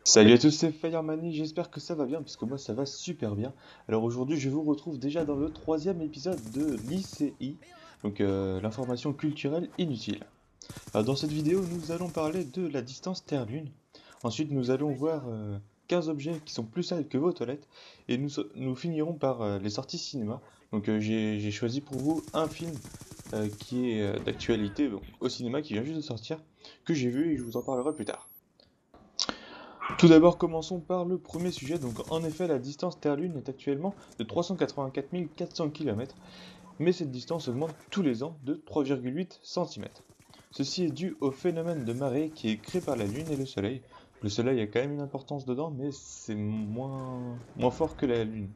Salut à tous, c'est Firemani, j'espère que ça va bien, parce que moi ça va super bien. Alors aujourd'hui je vous retrouve déjà dans le troisième épisode de l'ICI, donc l'information culturelle inutile. Alors dans cette vidéo nous allons parler de la distance Terre-Lune. Ensuite nous allons voir 15 objets qui sont plus sales que vos toilettes, et nous finirons par les sorties cinéma. Donc j'ai choisi pour vous un film qui est d'actualité, donc, au cinéma, qui vient juste de sortir, que j'ai vu et je vous en parlerai plus tard. Tout d'abord, commençons par le premier sujet. Donc, en effet, la distance Terre-Lune est actuellement de 384 400 km, mais cette distance augmente tous les ans de 3,8 cm. Ceci est dû au phénomène de marée qui est créé par la Lune et le Soleil. Le Soleil a quand même une importance dedans, mais c'est moins fort que la Lune.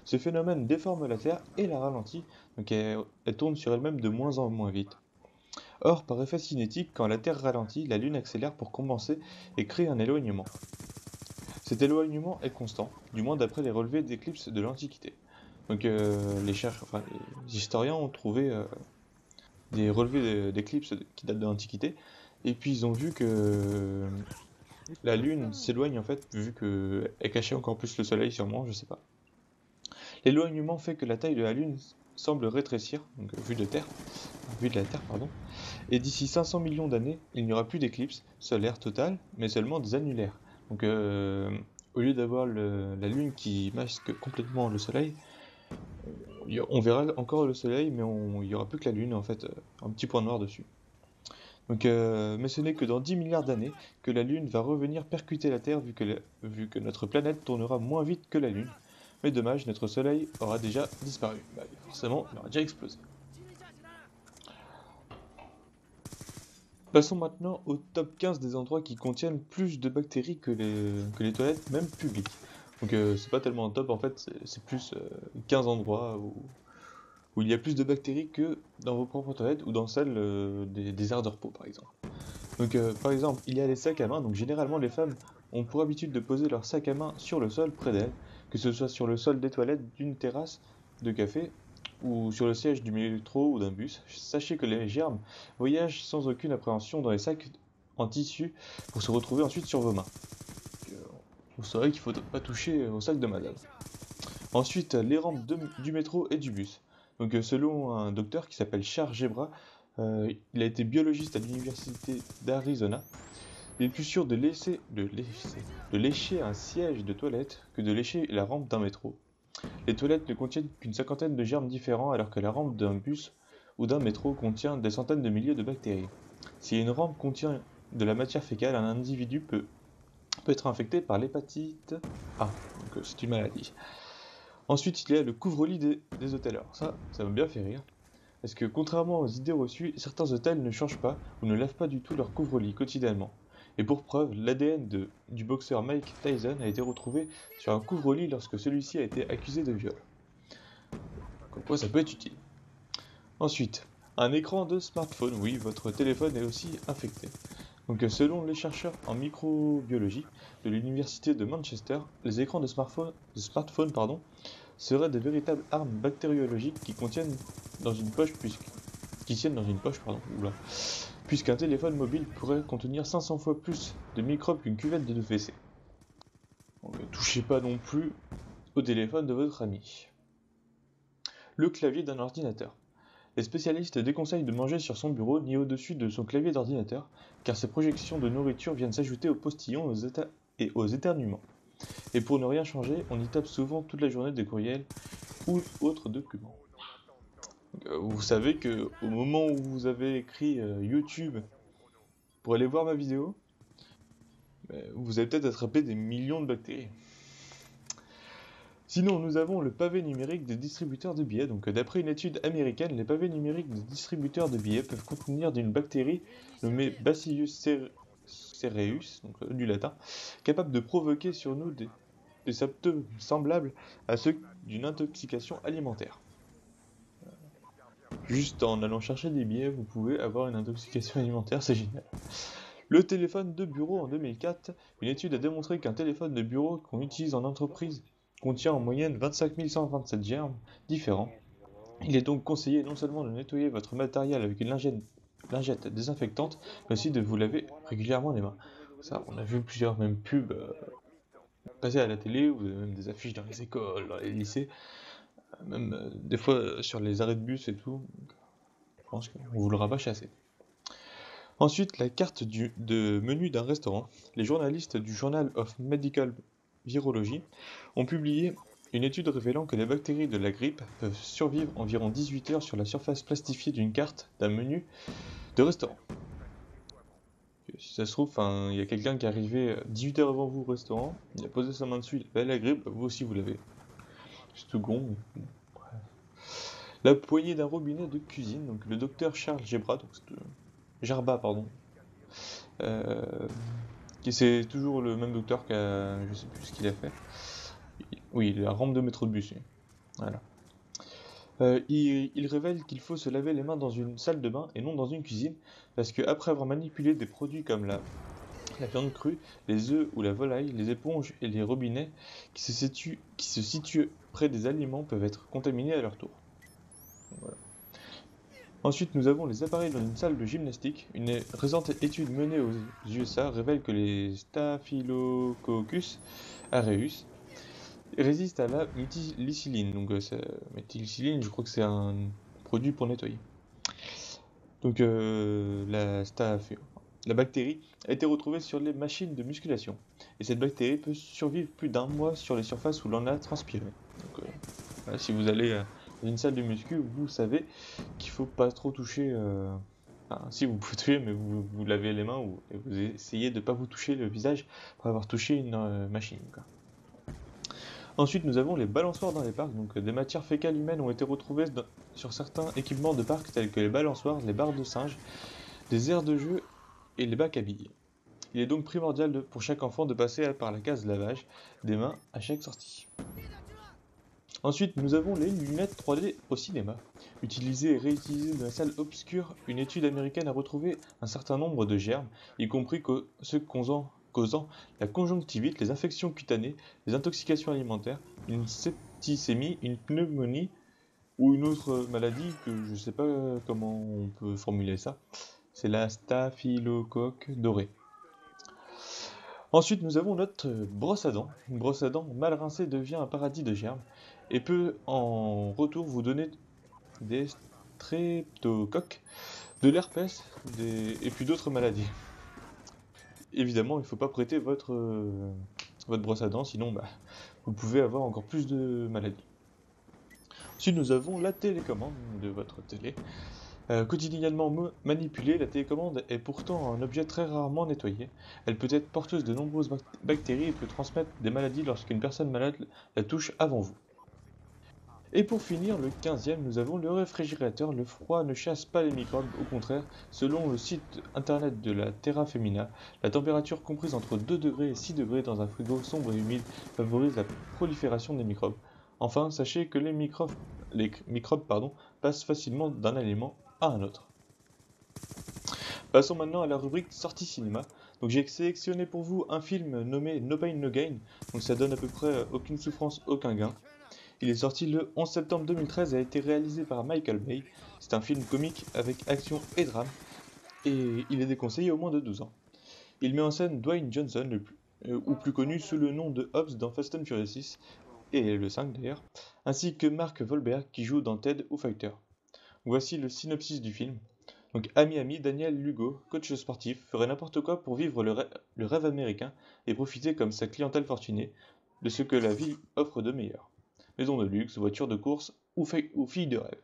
Ce phénomène déforme la Terre et la ralentit, donc elle tourne sur elle-même de moins en moins vite. Or, par effet cinétique, quand la Terre ralentit, la Lune accélère pour compenser et créer un éloignement. Cet éloignement est constant, du moins d'après les relevés d'éclipses de l'Antiquité. Donc les historiens ont trouvé des relevés d'éclipses qui datent de l'Antiquité, et puis ils ont vu que la Lune s'éloigne en fait, vu qu'elle cachait encore plus le Soleil sûrement, je sais pas. L'éloignement fait que la taille de la Lune semble rétrécir, donc vue de la Terre, pardon, et d'ici 500 millions d'années, il n'y aura plus d'éclipse solaire totale, mais seulement des annulaires. Donc au lieu d'avoir la Lune qui masque complètement le Soleil, on verra encore le Soleil, mais il n'y aura plus que la Lune, en fait, un petit point noir dessus. Donc, mais ce n'est que dans 10 milliards d'années que la Lune va revenir percuter la Terre vu que notre planète tournera moins vite que la Lune. Mais dommage, notre Soleil aura déjà disparu. Bah, forcément, il aura déjà explosé. Passons maintenant au top 15 des endroits qui contiennent plus de bactéries que les toilettes, même publiques. Donc c'est pas tellement un top, en fait, c'est plus 15 endroits où il y a plus de bactéries que dans vos propres toilettes ou dans celles des aires de repos, par exemple. Donc par exemple, il y a les sacs à main, donc généralement les femmes ont pour habitude de poser leur sac à main sur le sol près d'elles, que ce soit sur le sol des toilettes d'une terrasse de café ou sur le siège du métro ou d'un bus. Sachez que les germes voyagent sans aucune appréhension dans les sacs en tissu pour se retrouver ensuite sur vos mains. Donc, vous saurez qu'il ne faut pas toucher au sac de madame. Ensuite, les rampes du métro et du bus. Donc, selon un docteur qui s'appelle Charles Gebra, il a été biologiste à l'université d'Arizona. Il est plus sûr de lécher un siège de toilette que de lécher la rampe d'un métro. Les toilettes ne contiennent qu'une cinquantaine de germes différents alors que la rampe d'un bus ou d'un métro contient des centaines de milliers de bactéries. Si une rampe contient de la matière fécale, un individu peut être infecté par l'hépatite A. Donc c'est une maladie. Ensuite, il y a le couvre-lit des hôtels. Alors ça m'a bien fait rire. Parce que contrairement aux idées reçues, certains hôtels ne changent pas ou ne lavent pas du tout leur couvre-lit quotidiennement. Et pour preuve, l'ADN du boxeur Mike Tyson a été retrouvé sur un couvre-lit lorsque celui-ci a été accusé de viol. Comme quoi ça peut être utile. Ensuite, un écran de smartphone. Oui, votre téléphone est aussi infecté. Donc selon les chercheurs en microbiologie de l'université de Manchester, les écrans de smartphone seraient de véritables armes bactériologiques qui tiennent dans une poche, puisqu'un téléphone mobile pourrait contenir 500 fois plus de microbes qu'une cuvette de WC. Donc ne touchez pas non plus au téléphone de votre ami. Le clavier d'un ordinateur. Les spécialistes déconseillent de manger sur son bureau ni au-dessus de son clavier d'ordinateur, car ces projections de nourriture viennent s'ajouter aux postillons et aux éternuements. Et pour ne rien changer, on y tape souvent toute la journée des courriels ou autres documents. Donc, vous savez que au moment où vous avez écrit YouTube pour aller voir ma vidéo, vous avez peut-être attrapé des millions de bactéries. Sinon, nous avons le pavé numérique des distributeurs de billets. Donc, d'après une étude américaine, les pavés numériques des distributeurs de billets peuvent contenir d'une bactérie nommée Bacillus cereus, donc du latin, capable de provoquer sur nous des symptômes semblables à ceux d'une intoxication alimentaire. Juste en allant chercher des billets, vous pouvez avoir une intoxication alimentaire, c'est génial. Le téléphone de bureau en 2004, une étude a démontré qu'un téléphone de bureau qu'on utilise en entreprise contient en moyenne 25 127 germes différents. Il est donc conseillé non seulement de nettoyer votre matériel avec une lingette désinfectante, mais aussi de vous laver régulièrement les mains. Ça, on a vu plusieurs même pubs passer à la télé, vous avez même des affiches dans les écoles, dans les lycées, même des fois sur les arrêts de bus et tout. Je pense qu'on vous le rabâche assez. Ensuite, la carte de menu d'un restaurant. Les journalistes du Journal of Medical Virology ont publié une étude révélant que les bactéries de la grippe peuvent survivre environ 18 heures sur la surface plastifiée d'une carte d'un menu de restaurant. Si ça se trouve, il y a quelqu'un qui est arrivé 18 heures avant vous au restaurant, il a posé sa main dessus, il avait la grippe, vous aussi vous l'avez. C'est tout con. La poignée d'un robinet de cuisine, donc le docteur Charles Gebra, Gerba, pardon, euh, qui c'est toujours le même docteur qu'a, je sais plus ce qu'il a fait. Oui, la rampe de métro de bus. Oui. Voilà. Il révèle qu'il faut se laver les mains dans une salle de bain et non dans une cuisine, parce que après avoir manipulé des produits comme la viande crue, les œufs ou la volaille, les éponges et les robinets qui se situent près des aliments peuvent être contaminés à leur tour. Voilà. Ensuite, nous avons les appareils dans une salle de gymnastique. Une récente étude menée aux USA révèle que les Staphylococcus aureus résistent à la méthicilline. Donc, méthicilline, je crois que c'est un produit pour nettoyer. Donc, la bactérie a été retrouvée sur les machines de musculation. Et cette bactérie peut survivre plus d'un mois sur les surfaces où l'on a transpiré. Donc, voilà, si vous allez dans une salle de muscu, vous savez qu'il faut pas trop toucher. Enfin, si vous pouvez toucher, mais vous lavez les mains et vous essayez de ne pas vous toucher le visage pour avoir touché une machine, quoi. Ensuite, nous avons les balançoires dans les parcs. Donc, des matières fécales humaines ont été retrouvées sur certains équipements de parcs tels que les balançoires, les barres de singe, des aires de jeu et les bacs à billes. Il est donc primordial pour chaque enfant de passer par la case lavage des mains à chaque sortie. Ensuite, nous avons les lunettes 3D au cinéma. Utilisées et réutilisées dans la salle obscure, une étude américaine a retrouvé un certain nombre de germes, y compris ceux causant la conjonctivite, les infections cutanées, les intoxications alimentaires, une septicémie, une pneumonie ou une autre maladie que je ne sais pas comment on peut formuler ça. C'est la staphylocoque dorée. Ensuite, nous avons notre brosse à dents. Une brosse à dents mal rincée devient un paradis de germes et peut en retour vous donner des streptocoques, de l'herpès et puis d'autres maladies. Évidemment, il ne faut pas prêter votre brosse à dents, sinon vous pouvez avoir encore plus de maladies. Ensuite, nous avons la télécommande de votre télé. Quotidiennement manipulée, la télécommande est pourtant un objet très rarement nettoyé. Elle peut être porteuse de nombreuses bactéries et peut transmettre des maladies lorsqu'une personne malade la touche avant vous. Et pour finir, le 15e, nous avons le réfrigérateur. Le froid ne chasse pas les microbes, au contraire, selon le site internet de la Terra Femina, la température comprise entre 2 degrés et 6 degrés dans un frigo sombre et humide favorise la prolifération des microbes. Enfin, sachez que les microbes passent facilement d'un aliment à un autre. Passons maintenant à la rubrique sortie cinéma. Donc j'ai sélectionné pour vous un film nommé No Pain No Gain, donc ça donne à peu près aucune souffrance, aucun gain. Il est sorti le 11 septembre 2013 et a été réalisé par Michael Bay. C'est un film comique avec action et drame, et il est déconseillé au moins de 12 ans. Il met en scène Dwayne Johnson, ou plus connu sous le nom de Hobbs dans Fast and Furious 6, et le 5 d'ailleurs, ainsi que Mark Wahlberg qui joue dans Ted ou Fighter. Voici le synopsis du film. Donc à Miami, Daniel Lugo, coach sportif, ferait n'importe quoi pour vivre le rêve américain et profiter comme sa clientèle fortunée de ce que la vie offre de meilleur. Maison de luxe, voiture de course ou fille de rêve.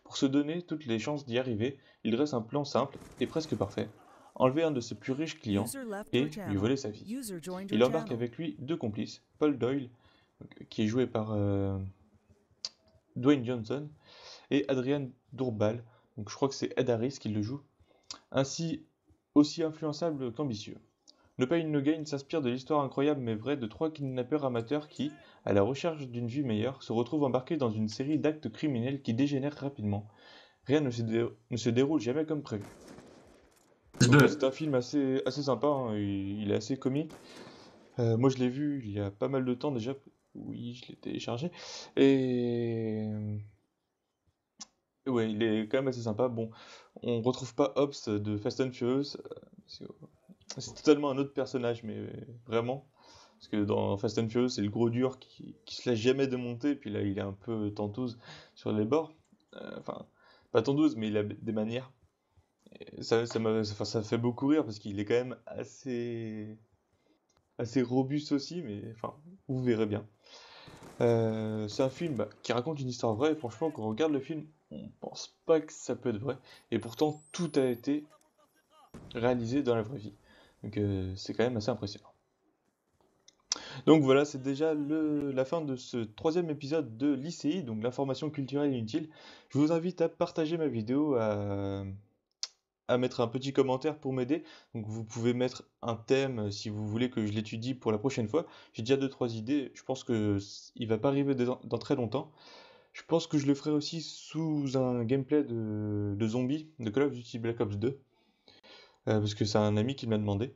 Pour se donner toutes les chances d'y arriver, il dresse un plan simple et presque parfait. Enlever un de ses plus riches clients et lui voler sa vie. Il embarque avec lui deux complices, Paul Doyle, qui est joué par Dwayne Johnson, et Adrian Dourbal, donc je crois que c'est Ed Harris qui le joue, ainsi aussi influençable qu'ambitieux. No Pain No Gain s'inspire de l'histoire incroyable mais vraie de trois kidnappeurs amateurs qui, à la recherche d'une vie meilleure, se retrouvent embarqués dans une série d'actes criminels qui dégénèrent rapidement. Rien ne se déroule jamais comme prévu. Donc c'est un film assez sympa, hein, il est assez comique. Moi je l'ai vu il y a pas mal de temps déjà, oui je l'ai téléchargé, et ouais il est quand même assez sympa. Bon, on retrouve pas Hobbs de Fast and Furious, C'est totalement un autre personnage, mais vraiment. Parce que dans Fast and Furious, c'est le gros dur qui se laisse jamais démonter, puis là, il est un peu tentouse sur les bords. Enfin, pas tentouse, mais il a des manières. Et enfin, ça fait beaucoup rire parce qu'il est quand même assez robuste aussi, mais enfin, vous verrez bien. C'est un film qui raconte une histoire vraie, et franchement, quand on regarde le film, on pense pas que ça peut être vrai. Et pourtant, tout a été réalisé dans la vraie vie. Donc c'est quand même assez impressionnant. Donc voilà, c'est déjà la fin de ce troisième épisode de l'ICI, donc l'information culturelle inutile. Je vous invite à partager ma vidéo, à mettre un petit commentaire pour m'aider. Donc vous pouvez mettre un thème si vous voulez que je l'étudie pour la prochaine fois. J'ai déjà deux trois idées. Je pense que il va pas arriver dans très longtemps. Je pense que je le ferai aussi sous un gameplay de zombies de Call of Duty Black Ops 2, parce que c'est un ami qui me l'a demandé.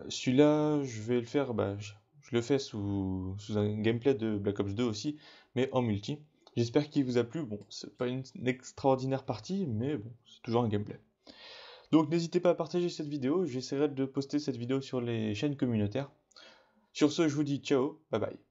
Celui-là, je vais le faire, je le fais sous un gameplay de Black Ops 2 aussi, mais en multi. J'espère qu'il vous a plu. Bon, c'est pas une extraordinaire partie, mais bon, c'est toujours un gameplay. Donc n'hésitez pas à partager cette vidéo, j'essaierai de poster cette vidéo sur les chaînes communautaires. Sur ce, je vous dis ciao, bye bye.